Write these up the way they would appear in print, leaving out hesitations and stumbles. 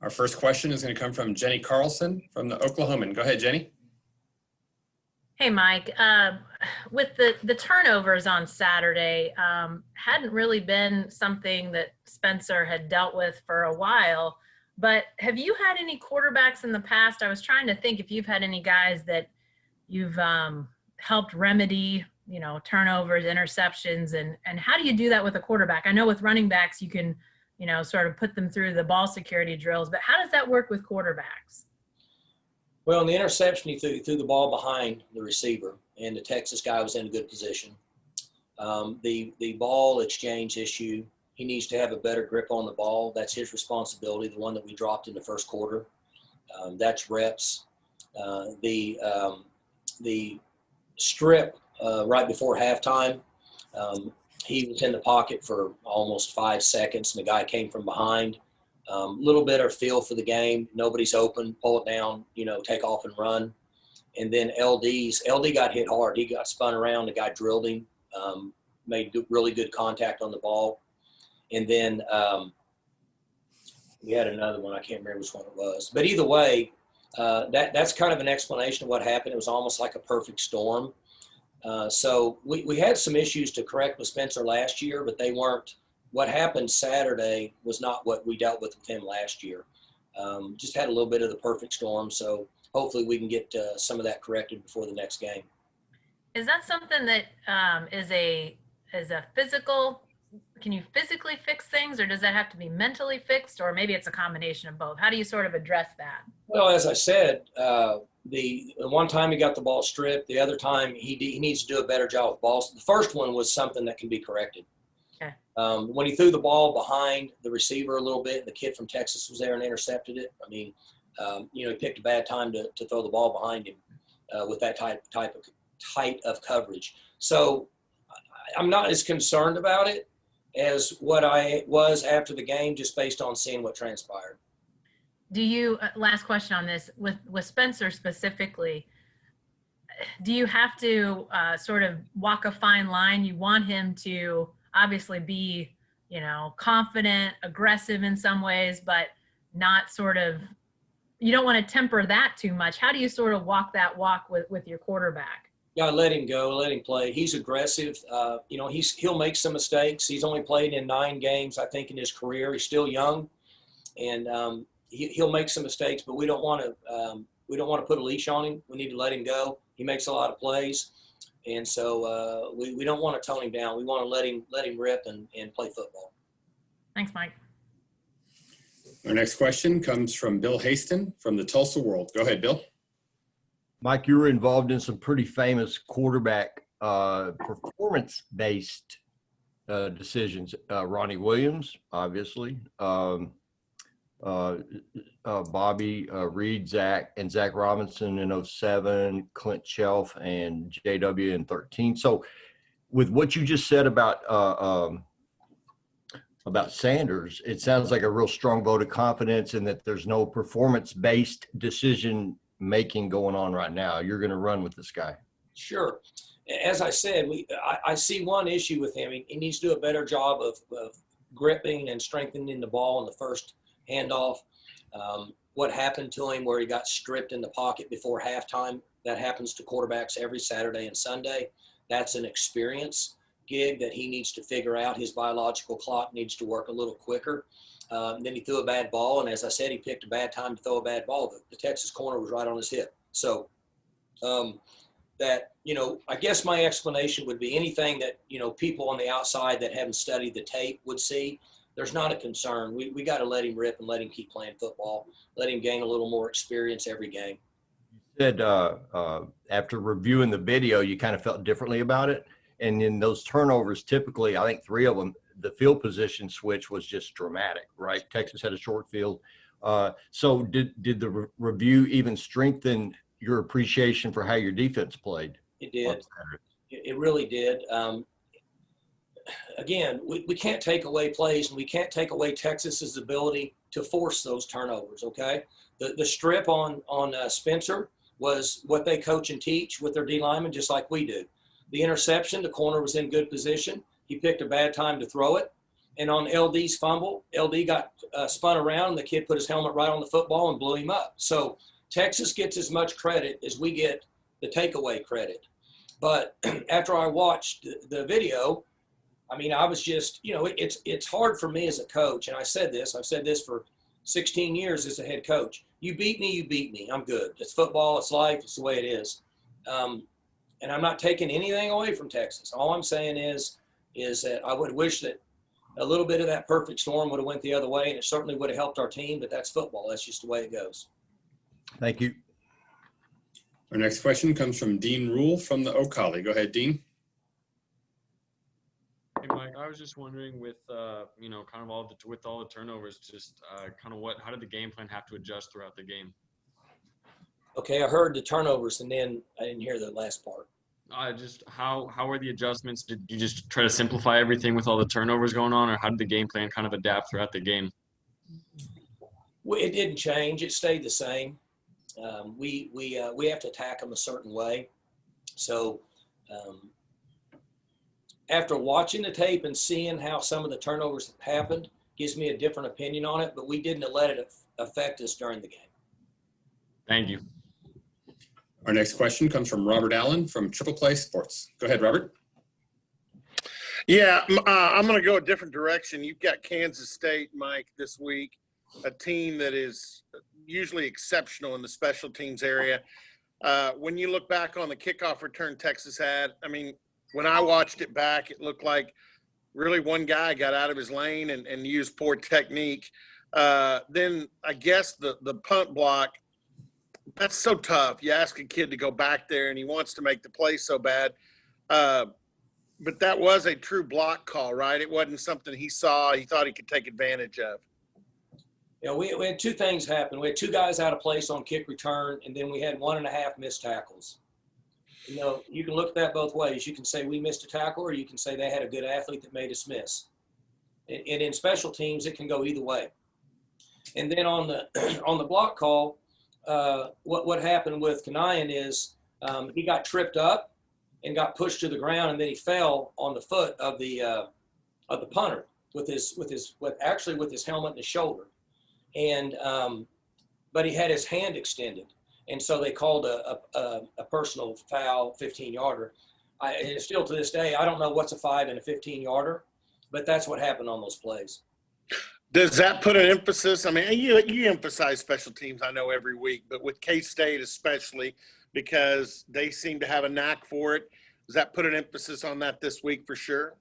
Our first question is going to come from Jenny Carlson from the Oklahoman. Go ahead, Jenny. Hey, Mike. With the turnovers on Saturday, hadn't really been something that Spencer had dealt with for a while. But have you had any quarterbacks in the past? I was trying to think if you've had any guys that you've helped remedy, turnovers, interceptions, and how do you do that with a quarterback? I know with running backs you can, sort of put them through the ball security drills, but how does that work with quarterbacks? Well, in the interception, he threw the ball behind the receiver, and the Texas guy was in a good position. The ball exchange issue, he needs to have a better grip on the ball. That's his responsibility, the one that we dropped in the first quarter. That's reps. The strip right before halftime, he was in the pocket for almost 5 seconds, and the guy came from behind. Little better feel for the game. Nobody's open. Pull it down, take off and run. And then LD got hit hard. He got spun around. The guy drilled him, made really good contact on the ball. And then we had another one. I can't remember which one it was. But either way, that's kind of an explanation of what happened. It was almost like a perfect storm. So we had some issues to correct with Spencer last year, but they weren't. What happened Saturday was not what we dealt with him last year. Just had a little bit of the perfect storm. So hopefully we can get some of that corrected before the next game. Is that something that is a physical? Can you physically fix things, or does that have to be mentally fixed, or maybe it's a combination of both? How do you sort of address that? Well, as I said, the one time he got the ball stripped, the other time he needs to do a better job with balls. The first one was something that can be corrected. Okay. When he threw the ball behind the receiver a little bit, the kid from Texas was there and intercepted it. I mean, he picked a bad time to throw the ball behind him with that type of coverage. So I'm not as concerned about it as what I was after the game, just based on seeing what transpired. Do you, last question on this, with Spencer specifically, do you have to sort of walk a fine line? You want him to obviously be, confident, aggressive in some ways, but not sort of, you don't want to temper that too much. How do you sort of walk that walk with your quarterback? Yeah, let him go, let him play. He's aggressive. He'll make some mistakes. He's only played in 9 games, I think, in his career. He's still young, and he'll make some mistakes. But we don't want to put a leash on him. We need to let him go. He makes a lot of plays, and so we don't want to tone him down. We want to let him rip and play football. Thanks, Mike. Our next question comes from Bill Haston from the Tulsa World. Go ahead, Bill. Mike, you were involved in some pretty famous quarterback performance-based decisions. Ronnie Williams, obviously, Bobby Reed, Zach Robinson in 2007, Clint Shelf, and JW in 2013. So with what you just said about Sanders, it sounds like a real strong vote of confidence in that there's no performance-based decision making going on right now. You're going to run with this guy. Sure. As I said, I see one issue with him. He needs to do a better job of gripping and strengthening the ball in the first handoff. What happened to him where he got stripped in the pocket before halftime, that happens to quarterbacks every Saturday and Sunday. That's an experience gig that he needs to figure out. His biological clock needs to work a little quicker. Then he threw a bad ball, and as I said, he picked a bad time to throw a bad ball. The Texas corner was right on his hip. So I guess my explanation would be anything that, people on the outside that haven't studied the tape would see. There's not a concern. We got to let him rip and let him keep playing football, let him gain a little more experience every game. You said after reviewing the video, you kind of felt differently about it. And in those turnovers, typically, I think 3 of them, the field position switch was just dramatic, right? Texas had a short field. So did the review even strengthen your appreciation for how your defense played? It did. It really did. Again, we can't take away plays, and we can't take away Texas's ability to force those turnovers, okay? The strip on Spencer was what they coach and teach with their D linemen, just like we do. The interception, the corner was in good position. He picked a bad time to throw it. And on LD's fumble, LD got spun around, and the kid put his helmet right on the football and blew him up. So Texas gets as much credit as we get the takeaway credit. But after I watched the video, I mean, I was just, you know, it's hard for me as a coach. And I've said this for 16 years as a head coach. You beat me, I'm good. It's football, it's life, it's the way it is. And I'm not taking anything away from Texas. All I'm saying is that I would wish that a little bit of that perfect storm would have went the other way, and it certainly would have helped our team, but that's football. That's just the way it goes. Thank you. Our next question comes from Dean Rule from the O'Colly. Go ahead, Dean. Hey, Mike, I was just wondering with, you know, kind of with all the turnovers, just kind of how did the game plan have to adjust throughout the game? Okay, I heard the turnovers, and then I didn't hear the last part. Just how were the adjustments? Did you just try to simplify everything with all the turnovers going on, or how did the game plan kind of adapt throughout the game? Well, it didn't change. It stayed the same. We have to attack them a certain way. So after watching the tape and seeing how some of the turnovers have happened, gives me a different opinion on it, but we didn't let it affect us during the game. Thank you. Our next question comes from Robert Allen from Triple Play Sports. Go ahead, Robert. Yeah, I'm going to go a different direction. You've got Kansas State, Mike, this week, a team that is usually exceptional in the special teams area. When you look back on the kickoff return Texas had, I mean, when I watched it back, it looked like really one guy got out of his lane and used poor technique. Then I guess the punt block, that's so tough. You ask a kid to go back there and he wants to make the play so bad. But that was a true block call, right? It wasn't something he saw, he thought he could take advantage of. Yeah, we had two things happen. We had two guys out of place on kick return, and then we had 1.5 missed tackles. You know, you can look at that both ways. You can say we missed a tackle, or you can say they had a good athlete that made us miss. And in special teams, it can go either way. And then on the block call, what happened with Kanayan is he got tripped up and got pushed to the ground, and then he fell on the foot of the punter with his helmet and his shoulder. And but he had his hand extended, and so they called a personal foul, 15-yarder. And still to this day, I don't know what's a 5 and a 15-yarder, but that's what happened on those plays. Does that put an emphasis? I mean, you emphasize special teams, I know, every week, but with K-State especially, because they seem to have a knack for it, does that put an emphasis on that this week for sure?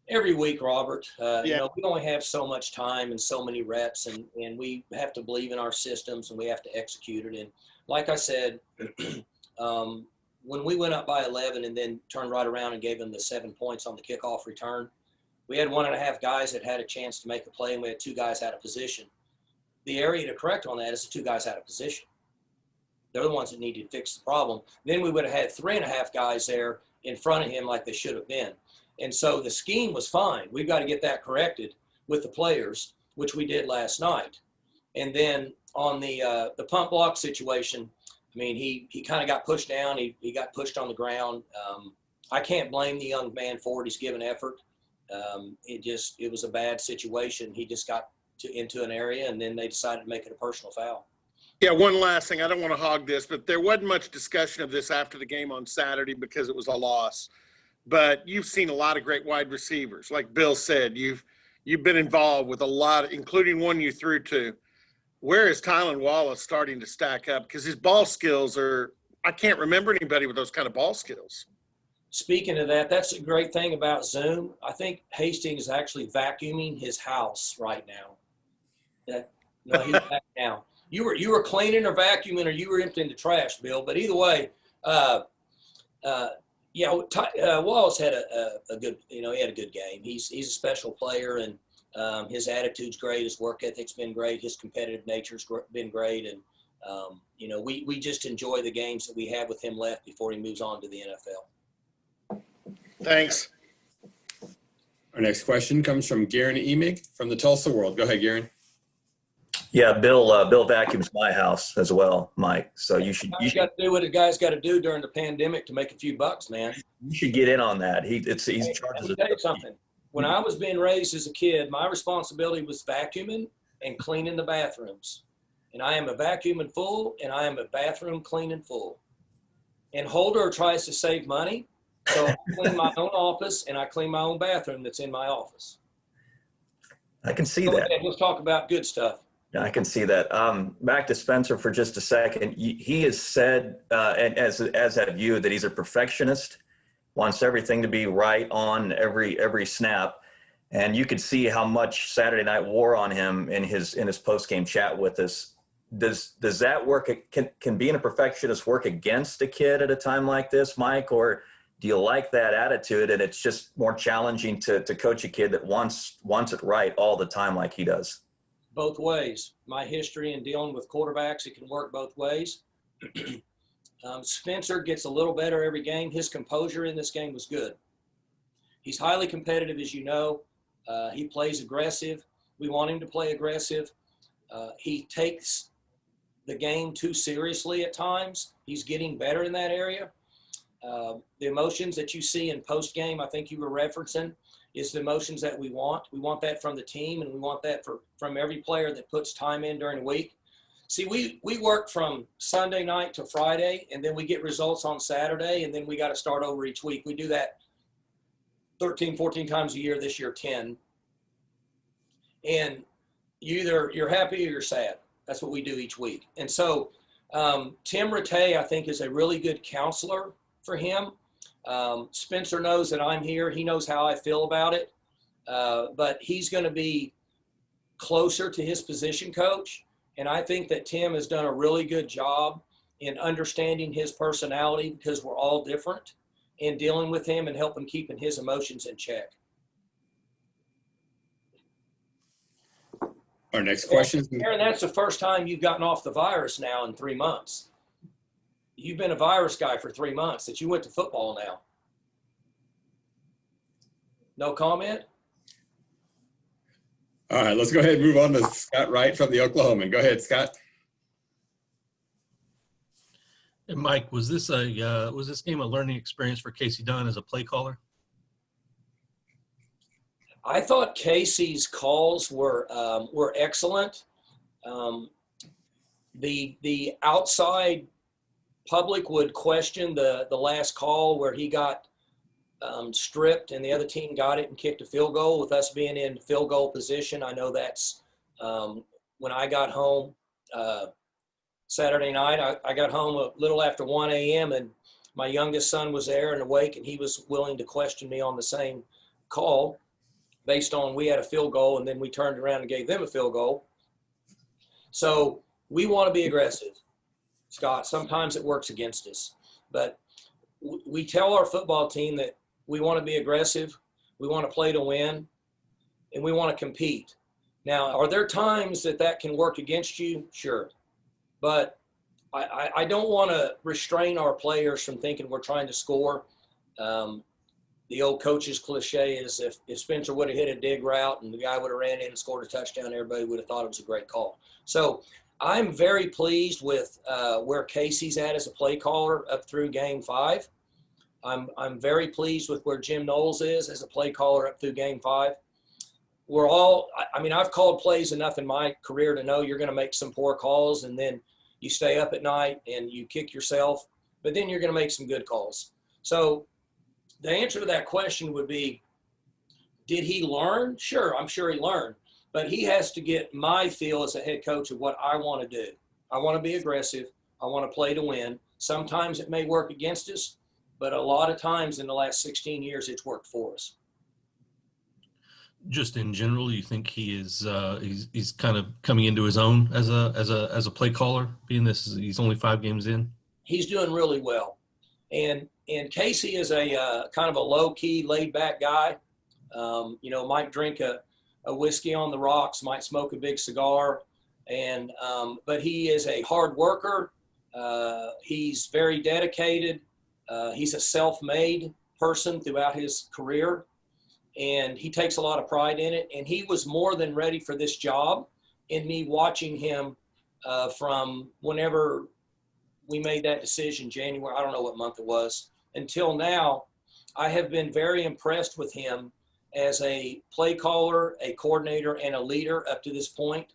Every week, Robert. Yeah. You know, we only have so much time and so many reps, and we have to believe in our systems, and we have to execute it. And like I said, when we went up by 11 and then turned right around and gave them the 7 points on the kickoff return, we had 1.5 guys that had a chance to make a play, and we had 2 guys out of position. The area to correct on that is the 2 guys out of position. They're the ones that need to fix the problem. Then we would have had 3.5 guys there in front of him like they should have been. And so the scheme was fine. We've got to get that corrected with the players, which we did last night. And then on the punt block situation, I mean, he kind of got pushed down. He got pushed on the ground. I can't blame the young man for it. He's given effort. It was a bad situation. He just got into an area, and then they decided to make it a personal foul. Yeah, one last thing. I don't want to hog this, but there wasn't much discussion of this after the game on Saturday because it was a loss. But you've seen a lot of great wide receivers. Like Bill said, you've been involved with a lot, including one you threw to. Where is Tylan Wallace starting to stack up? Because his ball skills I can't remember anybody with those kind of ball skills. Speaking of that, that's a great thing about Zoom. I think Hastings is actually vacuuming his house right now. No, he's back now. You were cleaning or vacuuming, or you were emptying the trash, Bill. But either way, yeah, Wallace had a good, he had a good game. He's a special player, and his attitude's great. His work ethic's been great. His competitive nature's been great. And, we just enjoy the games that we have with him left before he moves on to the NFL. Thanks. Our next question comes from Garen Emig from the Tulsa World. Go ahead, Garen. Yeah, Bill vacuums my house as well, Mike. So you should got to do what a guy's got to do during the pandemic to make a few bucks, man. You should get in on that. He charges. Let me tell you something. When I was being raised as a kid, my responsibility was vacuuming and cleaning the bathrooms. And I am a vacuum and full, and I am a bathroom clean and full. And Holder tries to save money, so I clean my own office and I clean my own bathroom that's in my office. I can see Go that. ahead, let's talk about good stuff. Yeah, I can see that. Back to Spencer for just a second. He has said, and as have you, that he's a perfectionist, wants everything to be right on every snap. And you could see how much Saturday night wore on him in his post-game chat with us. Does that work? Can being a perfectionist work against a kid at a time like this, Mike? Or do you like that attitude and it's just more challenging to coach a kid that wants it right all the time like he does? Both ways. My history in dealing with quarterbacks, it can work both ways. Spencer gets a little better every game. His composure in this game was good. He's highly competitive, as you know. He plays aggressive. We want him to play aggressive. He takes the game too seriously at times. He's getting better in that area. The emotions that you see in post-game, I think you were referencing, is the emotions that we want. We want that from the team, and we want that from every player that puts time in during the week. See, we work from Sunday night to Friday, and then we get results on Saturday, and then we got to start over each week. We do that 13, 14 times a year, this year 10. And you're happy or you're sad. That's what we do each week. And so Tim Rattay, I think, is a really good counselor for him. Spencer knows that I'm here. He knows how I feel about it. But he's going to be closer to his position coach. And I think that Tim has done a really good job in understanding his personality, because we're all different, and dealing with him and helping keeping his emotions in check. Our next question is Aaron, that's the first time you've gotten off the virus now in 3 months. You've been a virus guy for 3 months that you went to football now. No comment? all right. Let's go ahead and move on to Scott Wright from the Oklahoman. Go ahead, Scott. And Mike, was this game a learning experience for Casey Dunn as a play caller? I thought Casey's calls were excellent. The outside public would question the last call where he got stripped and the other team got it and kicked a field goal with us being in field goal position. I know that's when I got home Saturday night. I got home a little after 1 a.m. and my youngest son was there and awake, and he was willing to question me on the same call based on we had a field goal and then we turned around and gave them a field goal. So we want to be aggressive, Scott. Sometimes it works against us. But we tell our football team that we want to be aggressive, we want to play to win, and we want to compete. Now, are there times that can work against you? Sure. But I don't want to restrain our players from thinking we're trying to score. The old coach's cliche is if Spencer would have hit a dig route and the guy would have ran in and scored a touchdown, everybody would have thought it was a great call. So I'm very pleased with where Casey's at as a play caller up through game 5. I'm very pleased with where Jim Knowles is as a play caller up through game 5. We're all, I mean, I've called plays enough in my career to know you're going to make some poor calls, and then you stay up at night and you kick yourself, but then you're going to make some good calls. So the answer to that question would be, did he learn? Sure, I'm sure he learned, but he has to get my feel as a head coach of what I want to do. I want to be aggressive. I want to play to win. Sometimes it may work against us, but a lot of times in the last 16 years, it's worked for us. Just in general, you think he is he's kind of coming into his own as a play caller, being he's only 5 games in? He's doing really well. And Casey is a kind of a low-key, laid-back guy. Might drink a whiskey on the rocks, might smoke a big cigar, but he is a hard worker. He's very dedicated. He's a self-made person throughout his career, and he takes a lot of pride in it. And he was more than ready for this job in me watching him from whenever we made that decision, January, I don't know what month it was, until now. I have been very impressed with him as a play caller, a coordinator, and a leader up to this point.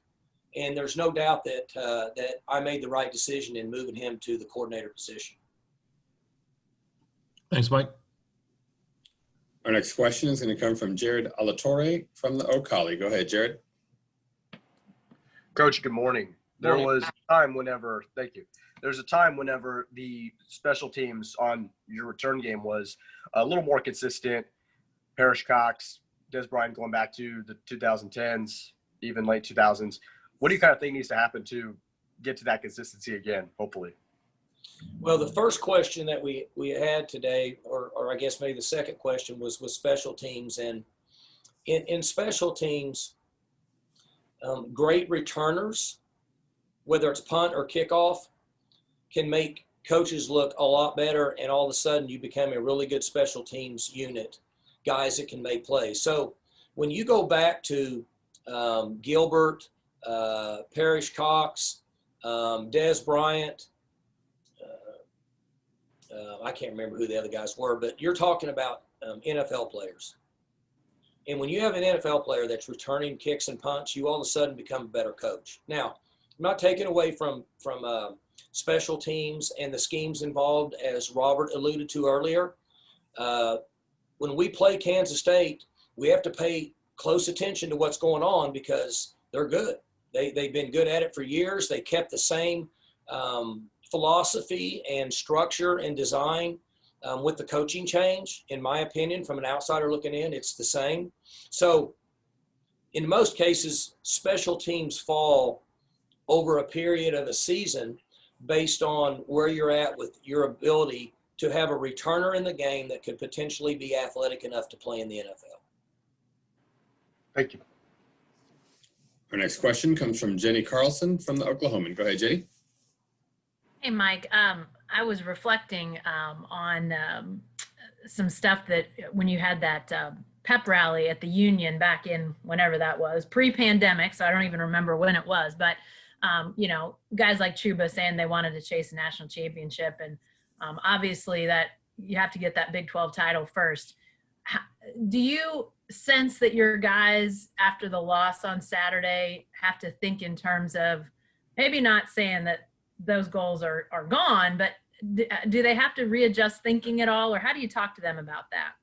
And there's no doubt that that I made the right decision in moving him to the coordinator position. Thanks, Mike. Our next question is going to come from Jared Alatorre from the Ocali. Go ahead, Jared. Coach, good morning. There Morning. was a time whenever, thank you. There's a time whenever the special teams on your return game was a little more consistent. Parrish Cox, Des Bryant going back to the 2010s, even late 2000s. What do you kind of think needs to happen to get to that consistency again, hopefully? Well, the first question that we had today, or I guess maybe the second question, was special teams. And in special teams, great returners, whether it's punt or kickoff, can make coaches look a lot better, and all of a sudden you become a really good special teams unit, guys that can make plays. So when you go back to Gilbert, Parrish Cox, Des Bryant, I can't remember who the other guys were, but you're talking about NFL players. And when you have an NFL player that's returning kicks and punts, you all of a sudden become a better coach. Now, I'm not taking away from special teams and the schemes involved, as Robert alluded to earlier. When we play Kansas State, we have to pay close attention to what's going on because they're good. They've been good at it for years. They kept the same philosophy and structure and design with the coaching change. In my opinion, from an outsider looking in, it's the same. So in most cases, special teams fall over a period of a season based on where you're at with your ability to have a returner in the game that could potentially be athletic enough to play in the NFL. Thank you. Our next question comes from Jenny Carlson from the Oklahoman. Go ahead, Jenny. Hey, Mike. I was reflecting on some stuff that when you had that pep rally at the Union back in whenever that was, pre-pandemic, so I don't even remember when it was, but, you know, guys like Chuba saying they wanted to chase a national championship, and obviously that you have to get that Big 12 title first. Do you sense that your guys, after the loss on Saturday, have to think in terms of maybe not saying that those goals are gone, but do they have to readjust thinking at all, or how do you talk to them about that?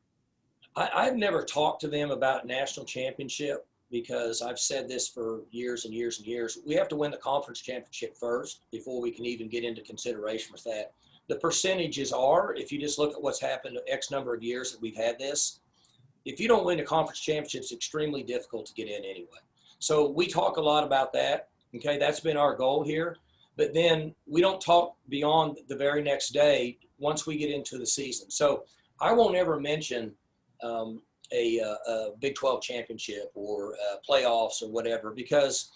I've never talked to them about national championship because I've said this for years and years and years. We have to win the conference championship first before we can even get into consideration with that. The percentages are, if you just look at what's happened X number of years that we've had this, if you don't win a conference championship, it's extremely difficult to get in anyway. So we talk a lot about that. Okay, that's been our goal here. But then we don't talk beyond the very next day once we get into the season. So I won't ever mention a Big 12 championship or playoffs or whatever, because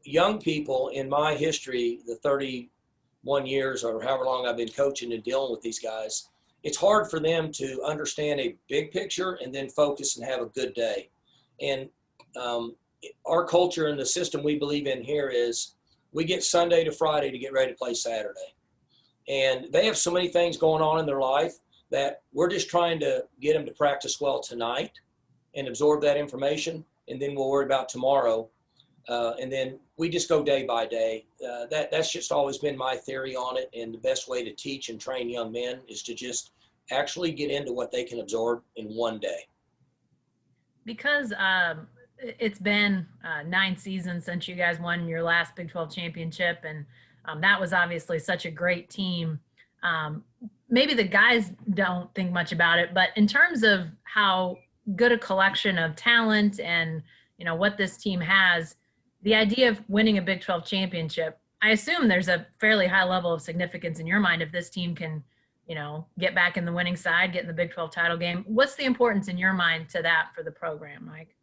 young people in my history, the 31 years or however long I've been coaching and dealing with these guys, it's hard for them to understand a big picture and then focus and have a good day. And our culture and the system we believe in here is we get Sunday to Friday to get ready to play Saturday. And they have so many things going on in their life that we're just trying to get them to practice well tonight and absorb that information, and then we'll worry about tomorrow. And then we just go day by day. That's just always been my theory on it, and the best way to teach and train young men is to just actually get into what they can absorb in one day. Because it's been 9 seasons since you guys won your last Big 12 championship, and that was obviously such a great team. Maybe the guys don't think much about it, but in terms of how good a collection of talent and, you know, what this team has, the idea of winning a Big 12 championship, I assume there's a fairly high level of significance in your mind if this team can, you know, get back in the winning side, get in the Big 12 title game. What's the importance in your mind to that for the program, Mike?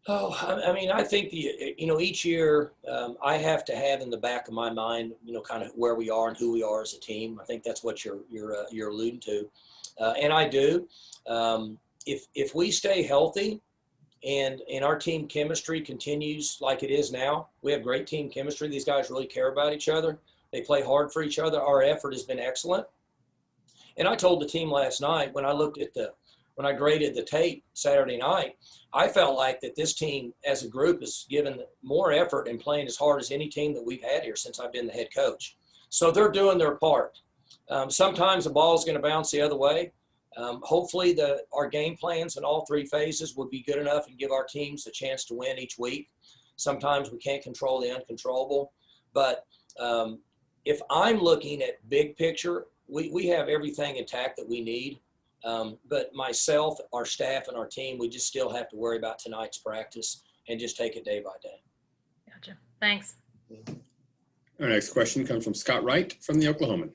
Oh, I mean, I think each year I have to have in the back of my mind, kind of where we are and who we are as a team. I think that's what you're alluding to, and I do. If we stay healthy, and our team chemistry continues like it is now, we have great team chemistry. These guys really care about each other. They play hard for each other. Our effort has been excellent. And I told the team last night when I looked at the when I graded the tape Saturday night, I felt like that this team as a group has given more effort and playing as hard as any team that we've had here since I've been the head coach. So they're doing their part. Sometimes the ball is going to bounce the other way. Hopefully our game plans in all three phases will be good enough and give our teams a chance to win each week. Sometimes we can't control the uncontrollable. But if I'm looking at big picture, we have everything intact that we need. But myself, our staff, and our team, we just still have to worry about tonight's practice and just take it day by day. Gotcha. Thanks. Our next question comes from Scott Wright from the Oklahoman.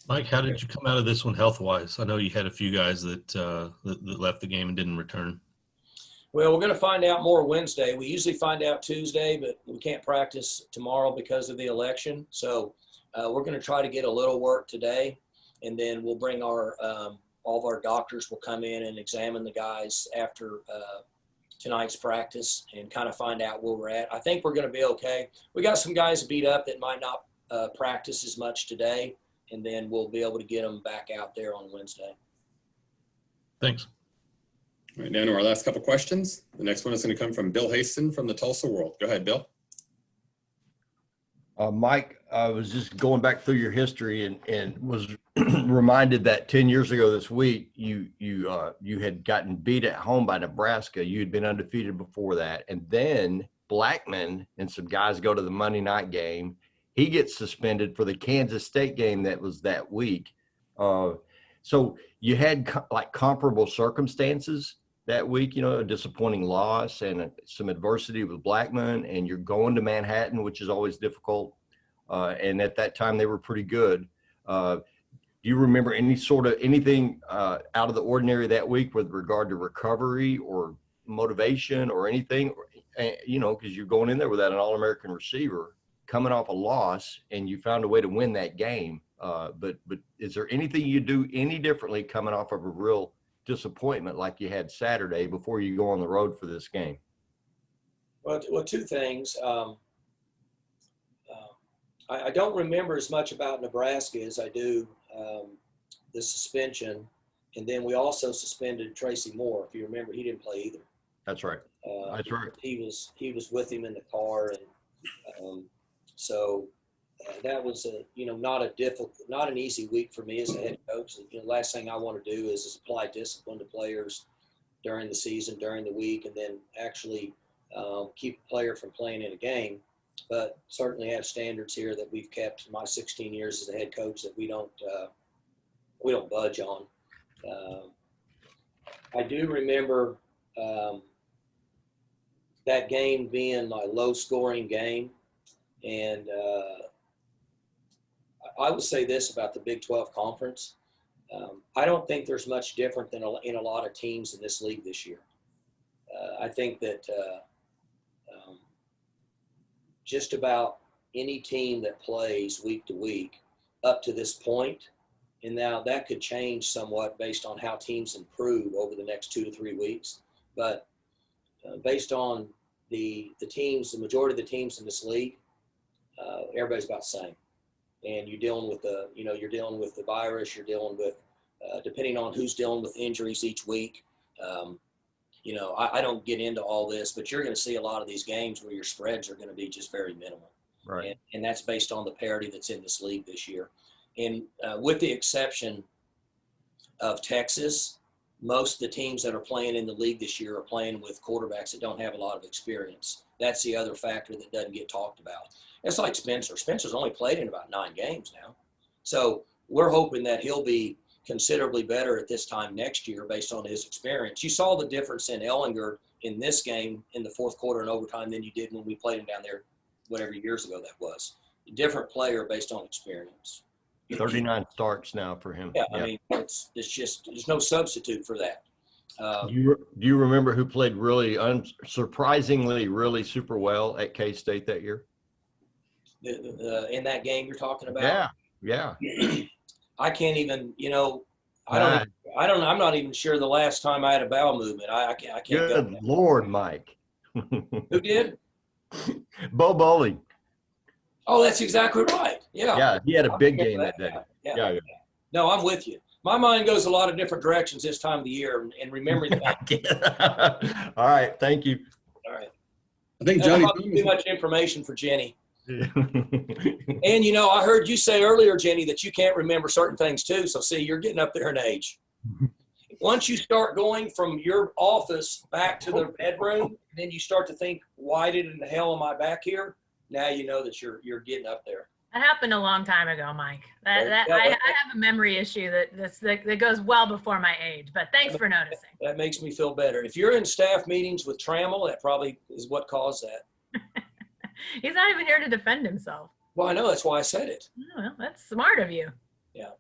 Mike, how did you come out of this one health-wise? I know you had a few guys that left the game and didn't return. Well, we're going to find out more Wednesday. We usually find out Tuesday, but we can't practice tomorrow because of the election. So we're going to try to get a little work today, and then we'll bring our all of our doctors will come in and examine the guys after tonight's practice and kind of find out where we're at. I think we're going to be okay. We got some guys beat up that might not practice as much today, and then we'll be able to get them back out there on Wednesday. Thanks. All right, down to our last couple questions. The next one is going to come from Bill Haston from the Tulsa World. Go ahead, Bill. Mike, I was just going back through your history and was reminded that 10 years ago this week, you had gotten beat at home by Nebraska. You had been undefeated before that. And then Blackman and some guys go to the Monday night game. He gets suspended for the Kansas State game that was that week. So you had like comparable circumstances that week, you know, a disappointing loss and some adversity with Blackman, and you're going to Manhattan, which is always difficult. And at that time they were pretty good. Do you remember anything out of the ordinary that week with regard to recovery or motivation or anything? You know, because you're going in there without an All-American receiver, coming off a loss, and you found a way to win that game. But is there anything you do any differently coming off of a real disappointment like you had Saturday before you go on the road for this game? Well, two things. I don't remember as much about Nebraska as I do the suspension. And then we also suspended Tracy Moore. If you remember, he didn't play either. That's right. That's right. He was with him in the car. And so that was not an easy week for me as a head coach. You know, last thing I want to do is apply discipline to players during the season, during the week, and then actually keep a player from playing in a game. But certainly have standards here that we've kept my 16 years as a head coach that we don't budge on. I do remember that game being a low-scoring game, and I would say this about the Big 12 Conference. I don't think there's much different than in a lot of teams in this league this year. I think that just about any team that plays week to week up to this point, and now that could change somewhat based on how teams improve over the next 2 to 3 weeks. But based on the teams, the majority of the teams in this league, everybody's about the same. And you're dealing with you're dealing with the virus. You're dealing with, depending on who's dealing with injuries each week. I don't get into all this, but you're going to see a lot of these games where your spreads are going to be just very minimal. Right. And that's based on the parity that's in this league this year. And with the exception of Texas, most of the teams that are playing in the league this year are playing with quarterbacks that don't have a lot of experience. That's the other factor that doesn't get talked about. It's like Spencer. Spencer's only played in about 9 games now. So we're hoping that he'll be considerably better at this time next year based on his experience. You saw the difference in Ellinger in this game in the fourth quarter and overtime than you did when we played him down there whatever years ago that was. A different player based on experience. 39 starts now for him. Yeah, I mean, it's just there's no substitute for that. Do you remember who played really surprisingly really super well at K-State that year? In that game you're talking about? Yeah. I can't even, I'm not even sure the last time I had a bowel movement. I can't Good go. Lord, Mike. Who did? Bo Bowling. Oh, that's exactly right. Yeah. Yeah, he had a big game that day. Yeah. No, I'm with you. My mind goes a lot of different directions this time of the year, and remembering that. All right. Thank you. All right. I think That's Johnny probably too much information for Jenny. Yeah. And I heard you say earlier, Jenny, that you can't remember certain things too. So see, you're getting up there in age. Once you start going from your office back to the bedroom, then you start to think, why did in the hell am I back here? Now you know that you're getting up there. That happened a long time ago, Mike. Yeah, I have a memory issue that goes well before my age, but thanks for noticing. That makes me feel better. If you're in staff meetings with Trammell, that probably is what caused that. He's not even here to defend himself. Well, I know. That's why I said it. Oh, well, that's smart of you. Yeah.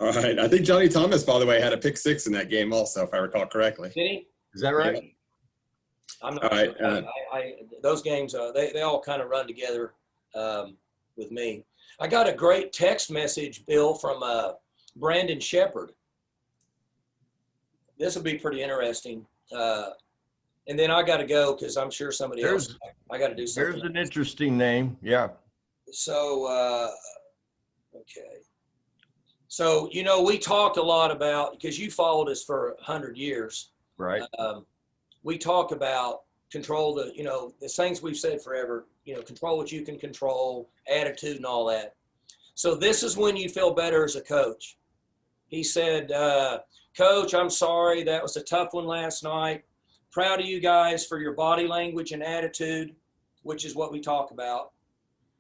All right. I think Johnny Thomas, by the way, had a pick 6 in that game also, if I recall correctly. Did he? Is that right? I'm not All right, sure. Those games, they all kind of run together with me. I got a great text message, Bill, from Brandon Shepard. This will be pretty interesting. And then I got to go because I'm sure somebody else. I got to do something. There's an interesting name. Yeah. So, okay. So, we talked a lot about, because you followed us for 100 years. Right. We talk about control the things we've said forever, control what you can control, attitude and all that. So this is when you feel better as a coach. He said, Coach, I'm sorry. That was a tough one last night. Proud of you guys for your body language and attitude, which is what we talk about.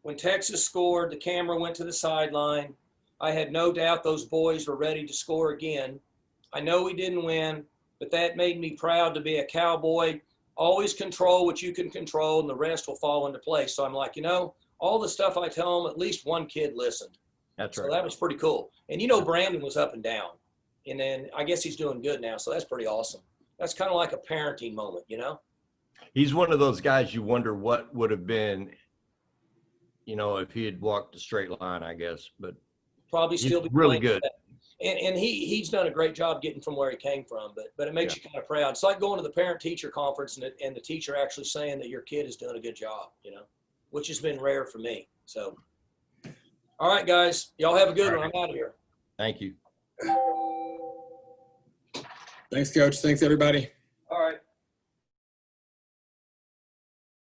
When Texas scored, the camera went to the sideline. I had no doubt those boys were ready to score again. I know we didn't win, but that made me proud to be a Cowboy. Always control what you can control, and the rest will fall into place. So I'm like, all the stuff I tell them, at least one kid listened. That's So right. that was pretty cool. And Brandon was up and down. And then I guess he's doing good now. So that's pretty awesome. That's kind of like a parenting moment, He's one of those guys you wonder what would have been, if he had walked a straight line, I guess. But probably still be really playing. good. And he's done a great job getting from where he came from, but it makes you kind of proud. It's like going to the parent-teacher conference and the teacher actually saying that your kid is doing a good job, which has been rare for me. So, all right, guys, y'all have a good one. I'm out of here. Thank you. Thanks, Coach. Thanks, everybody. All right.